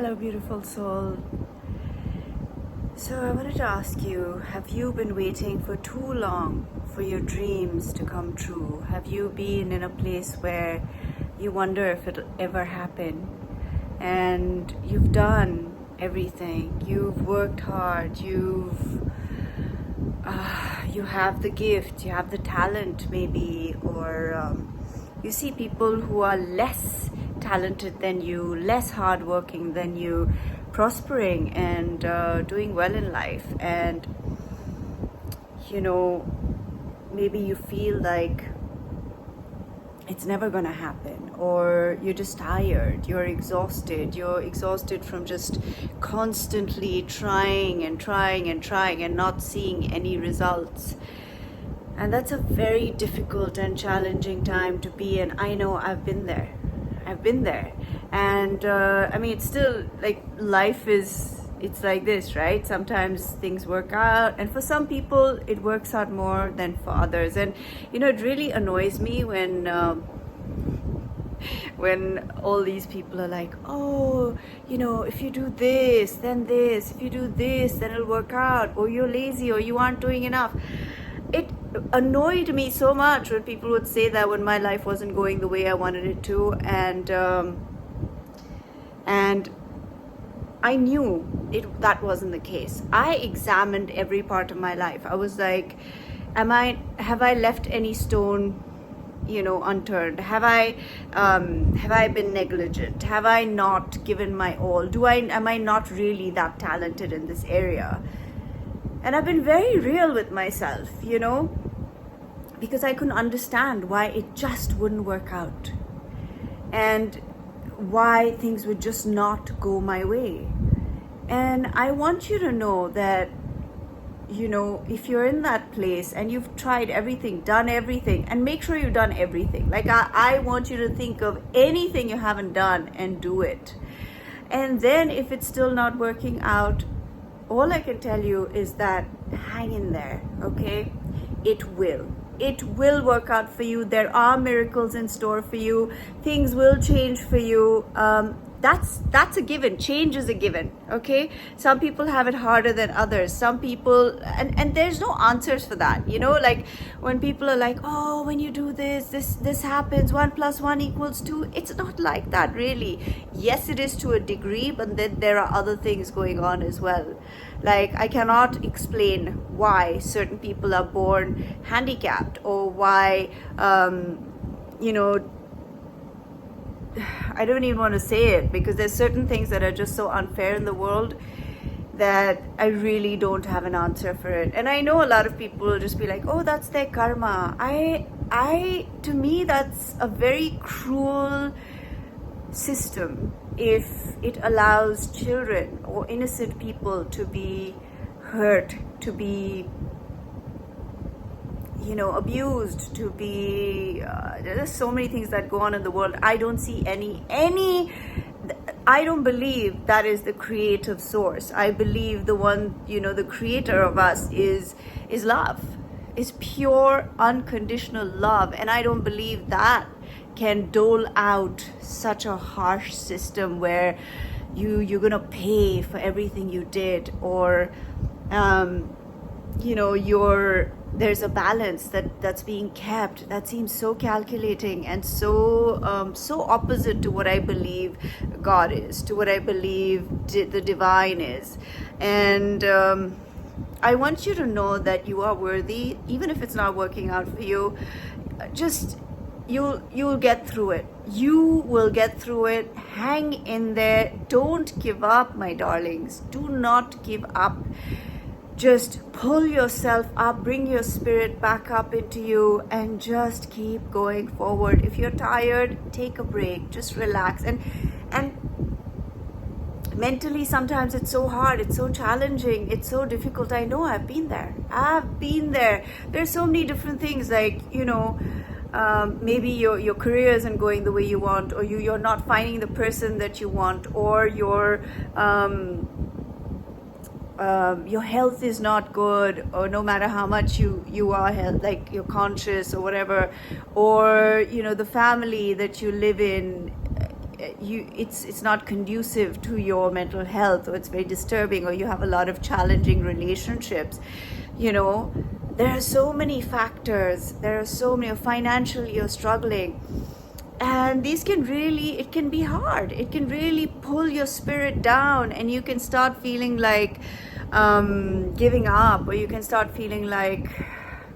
Hello, beautiful soul. So, I wanted to ask you, have you been waiting for too long for your dreams to come true? Have you been in a place where you wonder if it'll ever happen? And you've done everything, you've worked hard, you have the gift, you have the talent, maybe, or you see people who are less talented than you, less hardworking than you, prospering and doing well in life, and maybe you feel like it's never gonna happen, or you're just tired, you're exhausted from just constantly trying and not seeing any results. And that's a very difficult and challenging time to be in. I know, I've been there. And it's still like life it's like this, right? Sometimes things work out, and for some people it works out more than for others. And it really annoys me when all these people are like, oh, if you do this, then this, if you do this, then it'll work out, or you're lazy, or you aren't doing enough. It annoyed me so much when people would say that when my life wasn't going the way I wanted it to, and I knew that wasn't the case. I examined every part of my life. I was like, have I left any stone unturned? Have I been negligent? Have I not given my all? Am I not really that talented in this area? And I've been very real with myself, because I couldn't understand why it just wouldn't work out, and why things would just not go my way. And I want you to know that, if you're in that place and you've tried everything, done everything, and make sure you've done everything. Like I want you to think of anything you haven't done and do it. And then if it's still not working out, all I can tell you is that hang in there, okay? It will work out for you. There are miracles in store for you. Things will change for you. That's a given. Change is a given, okay? Some people have it harder than others. Some people, and there's no answers for that, like when people are like, oh, when you do this happens, 1 + 1 = 2. It's not like that, really. Yes, it is to a degree, but then there are other things going on as well. Like, I cannot explain why certain people are born handicapped, or why I don't even want to say it, because there's certain things that are just so unfair in the world that I really don't have an answer for it. And I know a lot of people will just be like, oh, that's their karma. To me, that's a very cruel system if it allows children or innocent people to be hurt, to be abused, to be there's so many things that go on in the world. I don't see any I don't believe that is the creative source. I believe the one, the creator of us is love, is pure unconditional love. And I don't believe that can dole out such a harsh system where you're gonna pay for everything you did, or there's a balance that's being kept that seems so calculating and so opposite to what I believe God is, to what I believe the divine is. And I want you to know that you are worthy, even if it's not working out for you. Just you'll get through it. You will get through it. Hang in there. Don't give up, my darlings. Do not give up. Just pull yourself up, bring your spirit back up into you, and just keep going forward. If you're tired, take a break, just relax. And mentally, sometimes it's so hard, it's so challenging, it's so difficult. I know, I've been there. There's so many different things, like, maybe your career isn't going the way you want, or you're not finding the person that you want, or your health is not good, or no matter how much you are like you're conscious or whatever, or the family that you live in it's not conducive to your mental health, or it's very disturbing, or you have a lot of challenging relationships, there are so many factors, there are so many. Financially you're struggling, and it can be hard. It can really pull your spirit down, and you can start feeling like giving up, or you can start feeling like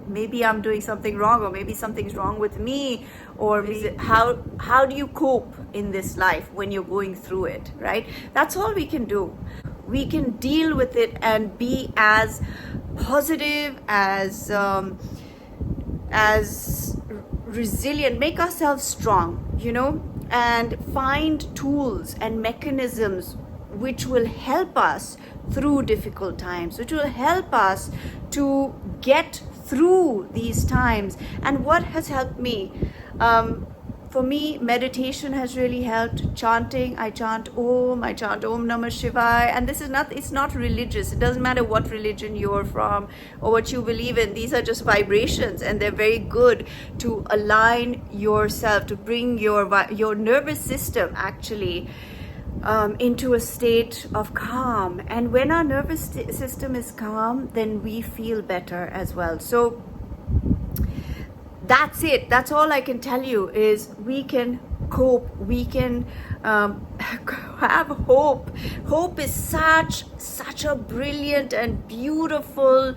maybe I'm doing something wrong, or maybe something's wrong with me, or how do you cope in this life when you're going through it, right? That's all we can do. We can deal with it and be as positive, as resilient, make ourselves strong, and find tools and mechanisms which will help us through difficult times, which will help us to get through these times. And what has helped me? For me, meditation has really helped. Chanting, I chant Om Namah Shivaya. And it's not religious. It doesn't matter what religion you're from or what you believe in. These are just vibrations, and they're very good to align yourself, to bring your nervous system actually into a state of calm. And when our nervous system is calm, then we feel better as well. So that's it. That's all I can tell you, is we can cope. We can have hope. Hope is such a brilliant and beautiful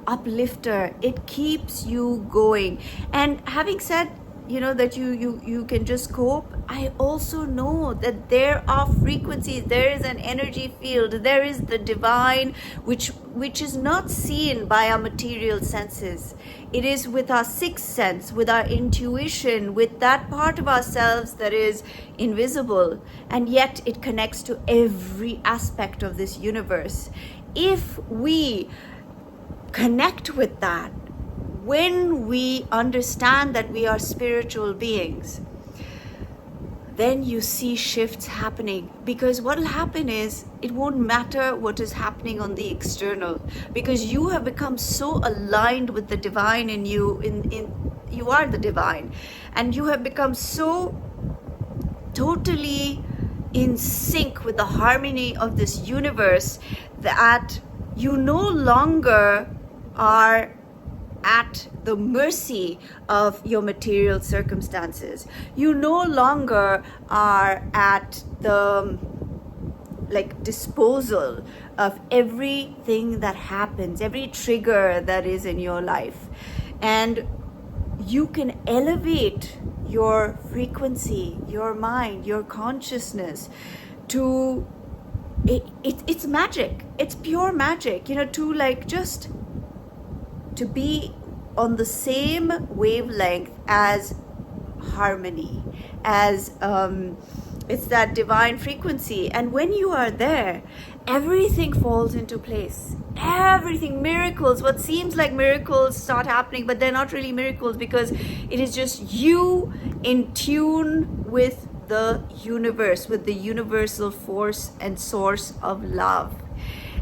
uplifter. It keeps you going. And having said that you can just cope, I also know that there are frequencies, there is an energy field, there is the divine, which is not seen by our material senses. It is with our sixth sense, with our intuition, with that part of ourselves that is invisible, and yet it connects to every aspect of this universe. If we connect with that, when we understand that we are spiritual beings, then you see shifts happening. Because what will happen is, it won't matter what is happening on the external, because you have become so aligned with the divine in you. You are the divine, and you have become so totally in sync with the harmony of this universe that you no longer are at the mercy of your material circumstances. You no longer are at the disposal of everything that happens, every trigger that is in your life. And you can elevate your frequency, your mind, your consciousness to it's magic. It's pure magic, to be on the same wavelength as harmony, as it's that divine frequency. And when you are there, everything falls into place. Everything, miracles, what seems like miracles start happening, but they're not really miracles, because it is just you in tune with the universe, with the universal force and source of love.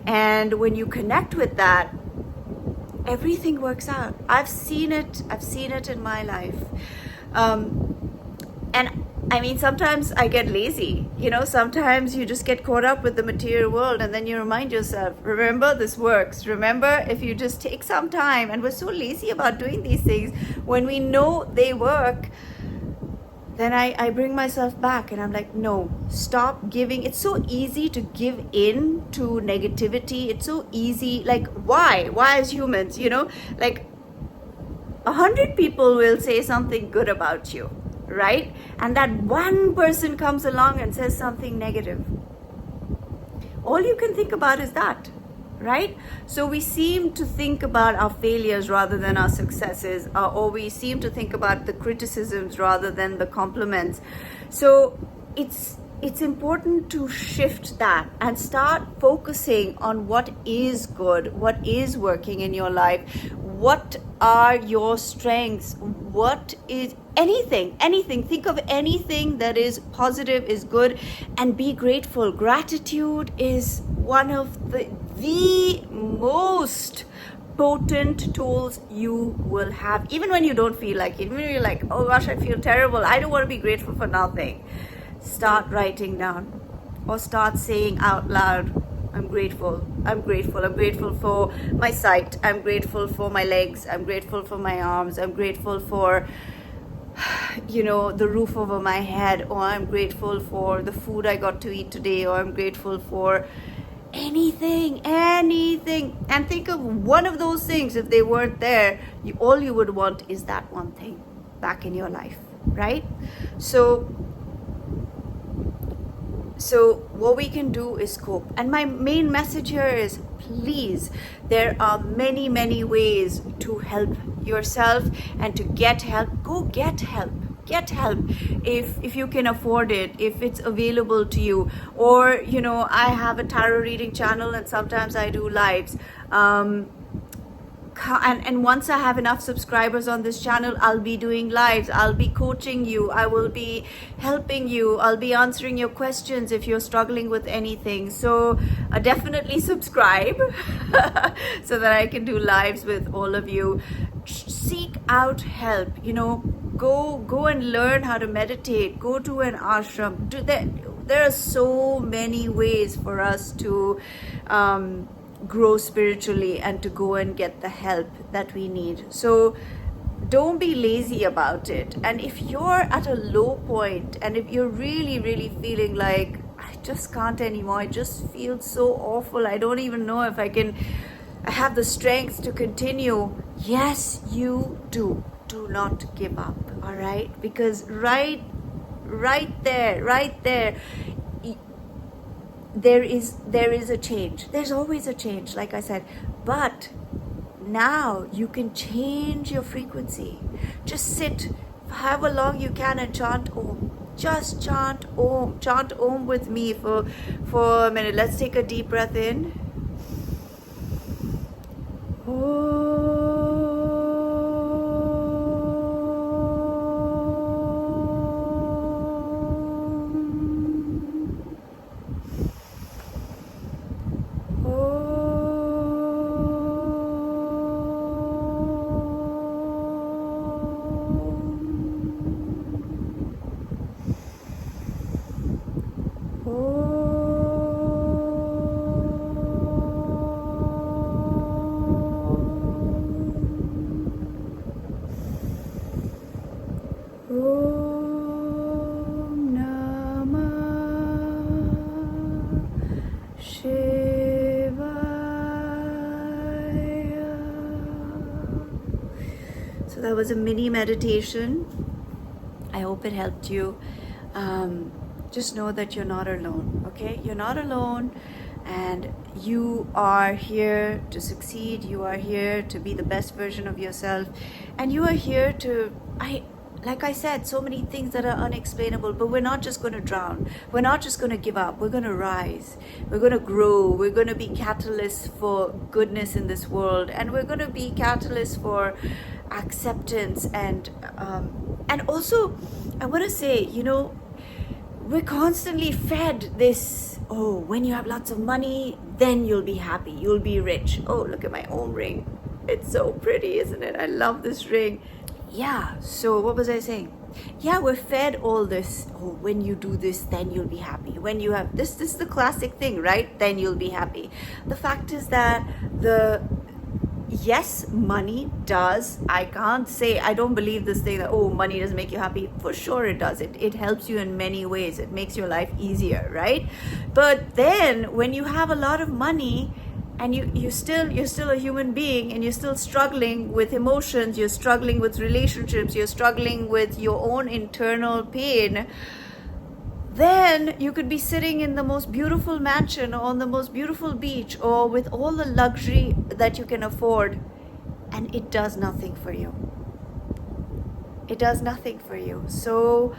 And when you connect with that, everything works out. I've seen it in my life. And I mean, sometimes I get lazy, sometimes you just get caught up with the material world, and then you remind yourself, remember, this works. Remember, if you just take some time. And we're so lazy about doing these things. When we know they work, then I bring myself back, and I'm like, no, stop giving. It's so easy to give in to negativity. It's so easy. Why as humans, 100 people will say something good about you, right? And that one person comes along and says something negative. All you can think about is that, right? So we seem to think about our failures rather than our successes, or we seem to think about the criticisms rather than the compliments. So it's important to shift that and start focusing on what is good, what is working in your life, what are your strengths, what is anything. Think of anything that is positive, is good, and be grateful. Gratitude is one of the most potent tools you will have, even when you don't feel like it, even when you're like, oh gosh, I feel terrible, I don't want to be grateful for nothing. Start writing down, or start saying out loud, I'm grateful, I'm grateful, I'm grateful for my sight, I'm grateful for my legs, I'm grateful for my arms, I'm grateful for, you know, the roof over my head, or I'm grateful for the food I got to eat today, or I'm grateful for anything. And think of one of those things. If they weren't there, all you would want is that one thing back in your life, right? So what we can do is cope. And my main message here is, please, there are many ways to help yourself and to get help. Go get help. Get help if you can afford it, if it's available to you. Or, you know, I have a tarot reading channel, and sometimes I do lives. And once I have enough subscribers on this channel, I'll be doing lives. I'll be coaching you. I will be helping you. I'll be answering your questions if you're struggling with anything. So definitely subscribe so that I can do lives with all of you. Seek out help. You know, go and learn how to meditate. Go to an ashram. There are so many ways for us to grow spiritually and to go and get the help that we need. So don't be lazy about it. And if you're at a low point, and if you're really feeling like, I just can't anymore, I just feel so awful, I don't even know if I have the strength to continue, yes, you do not give up. All right, because right there there is a change. There's always a change, like I said, but now you can change your frequency. Just sit however long you can and chant Om. Just chant Om with me for a minute. Let's take a deep breath in. So that was a mini meditation. I hope it helped you. Just know that you're not alone, okay? You're not alone, and you are here to succeed. You are here to be the best version of yourself, and you are here to, like I said, so many things that are unexplainable, but we're not just going to drown. We're not just going to give up. We're going to rise. We're going to grow. We're going to be catalysts for goodness in this world, and we're going to be catalysts for acceptance. And also, I want to say, you know, we're constantly fed this, oh, when you have lots of money, then you'll be happy, you'll be rich. Oh, look at my own ring. It's so pretty, isn't it? I love this ring. Yeah, so what was I saying? Yeah, we're fed all this, oh, when you do this, then you'll be happy. When you have this is the classic thing, right? Then you'll be happy. The fact is that yes, money does. I can't say, I don't believe this thing that, oh, money doesn't make you happy. For sure it does. It helps you in many ways. It makes your life easier, right? But then when you have a lot of money and you're still a human being, and you're still struggling with emotions, you're struggling with relationships, you're struggling with your own internal pain, then you could be sitting in the most beautiful mansion or on the most beautiful beach or with all the luxury that you can afford, and it does nothing for you. It does nothing for you. So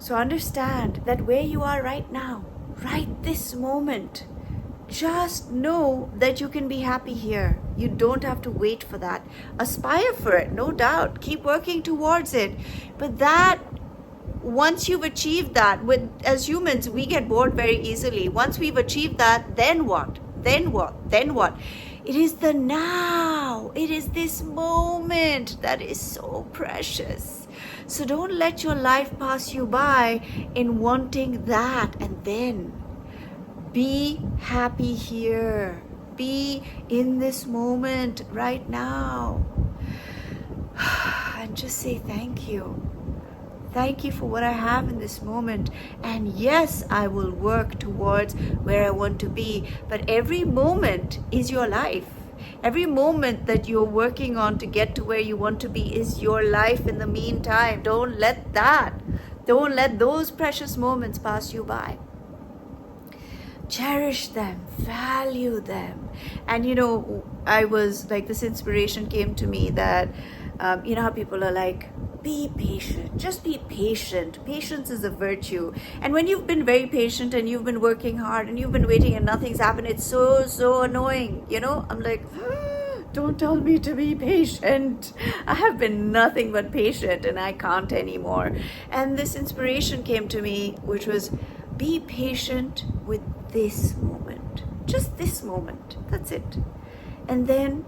understand that where you are right now, right this moment, just know that you can be happy here. You don't have to wait for that. Aspire for it, no doubt. Keep working towards it. But that, once you've achieved that, as humans, we get bored very easily. Once we've achieved that, then what? It is the now. It is this moment that is so precious. So don't let your life pass you by in wanting that, and then be happy here. Be in this moment right now. And just say thank you. Thank you for what I have in this moment. And yes, I will work towards where I want to be. But every moment is your life. Every moment that you're working on to get to where you want to be is your life in the meantime. Don't let those precious moments pass you by. Cherish them, value them. And I was like, this inspiration came to me that, you know how people are like, be patient, just be patient. Patience is a virtue. And when you've been very patient and you've been working hard and you've been waiting and nothing's happened, it's so annoying. I'm like, don't tell me to be patient. I have been nothing but patient and I can't anymore. And this inspiration came to me, which was, be patient with this moment. Just this moment. That's it. And then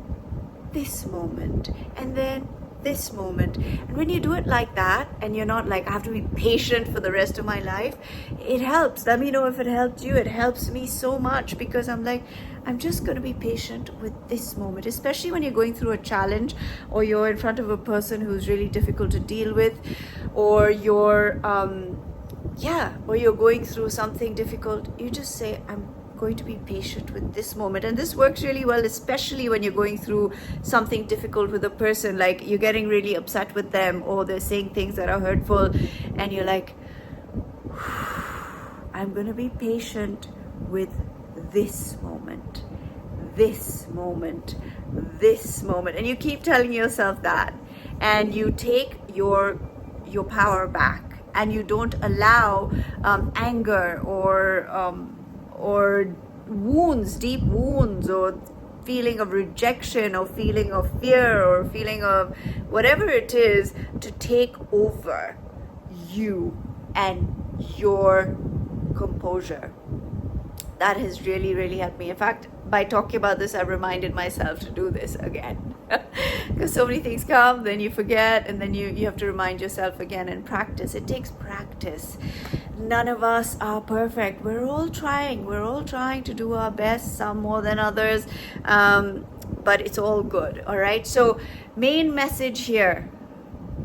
this moment. And then this moment. And when you do it like that, and you're not like, I have to be patient for the rest of my life, it helps. Let me know if it helped you. It helps me so much, because I'm like, I'm just going to be patient with this moment, especially when you're going through a challenge, or you're in front of a person who's really difficult to deal with, or you're going through something difficult. You just say, I'm going to be patient with this moment. And this works really well, especially when you're going through something difficult with a person, like you're getting really upset with them, or they're saying things that are hurtful, and you're like, I'm going to be patient with this moment, this moment, this moment. And you keep telling yourself that, and you take your power back, and you don't allow anger or wounds, deep wounds, or feeling of rejection, or feeling of fear, or feeling of whatever it is, to take over you and your composure. That has really, really helped me. In fact, by talking about this, I reminded myself to do this again. Because so many things come, then you forget, and then you have to remind yourself again, and practice. It takes practice. None of us are perfect. We're all trying to do our best, some more than others, but it's all good. All right, so main message here: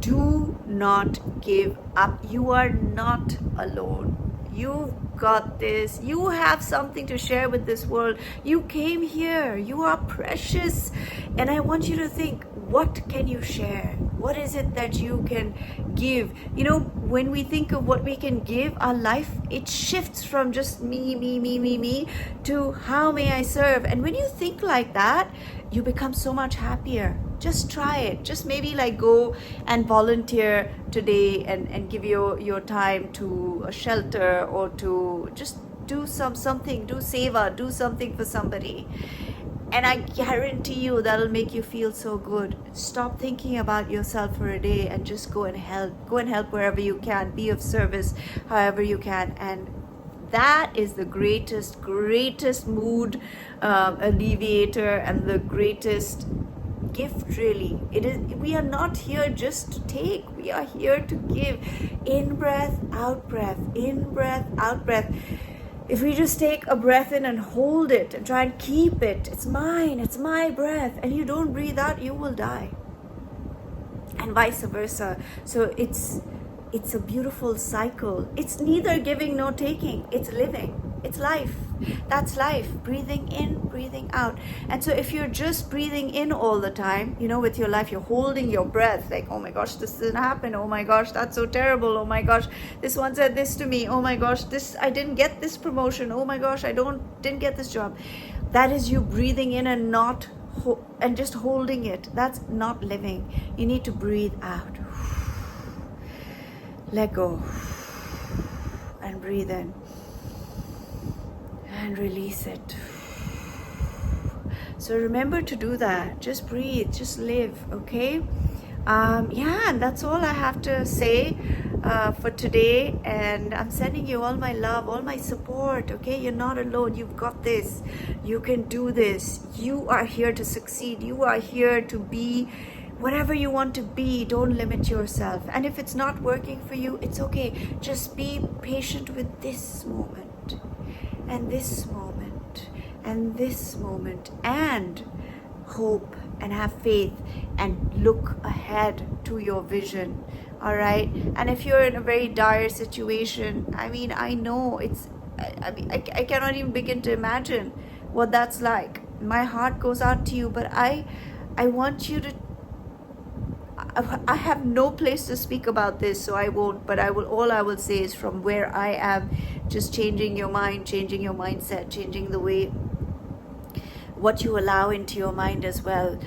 do not give up. You are not alone. You've got this. You have something to share with this world. You came here. You are precious. And I want you to think, what can you share? What is it that you can give? When we think of what we can give, our life, it shifts from just me to how may I serve. And when you think like that, you become so much happier. Just try it. Just maybe like go and volunteer today and give your time to a shelter, or to just do something, do seva, do something for somebody. And I guarantee you that'll make you feel so good. Stop thinking about yourself for a day and just go and help. Go and help wherever you can. Be of service however you can. And that is the greatest mood alleviator, and the greatest gift, really. It is. We are not here just to take. We are here to give. In breath, out breath. In breath, out breath. If we just take a breath in and hold it and try and keep it, it's mine, it's my breath, and you don't breathe out, you will die. And vice versa. So it's a beautiful cycle. It's neither giving nor taking. It's living. It's life. That's life. Breathing in, breathing out. And so if you're just breathing in all the time, with your life, you're holding your breath, like, oh my gosh, this didn't happen. Oh my gosh, that's so terrible. Oh my gosh, this one said this to me. Oh my gosh, I didn't get this promotion. Oh my gosh, I didn't get this job. That is you breathing in and and just holding it. That's not living. You need to breathe out. Let go. And breathe in. And release it. So remember to do that. Just breathe, just live, okay? And that's all I have to say. for today, and I'm sending you all my love, all my support. Okay, you're not alone. You've got this. You can do this. You are here to succeed. You are here to be whatever you want to be. Don't limit yourself. And if it's not working for you, it's okay. Just be patient with this moment, and this moment, and this moment, and hope, and have faith, and look ahead to your vision. All right. And if you're in a very dire situation, I mean, I know I cannot even begin to imagine what that's like. My heart goes out to you, but I want you to, I have no place to speak about this, so I won't, but all I will say is from where I am, just changing your mind, changing your mindset, changing the way what you allow into your mind as well,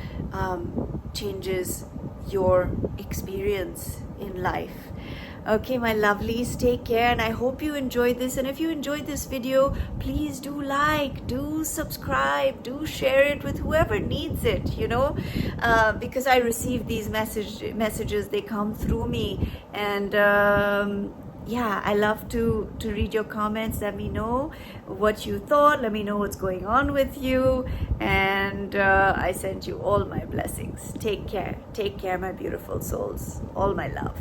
changes your experience in life. Okay, my lovelies, take care, and I hope you enjoyed this. And if you enjoyed this video, please do like, do subscribe, do share it with whoever needs it, because I receive these messages, they come through me, and yeah, I love to read your comments. Let me know what you thought. Let me know what's going on with you. And I send you all my blessings. Take care, my beautiful souls. All my love.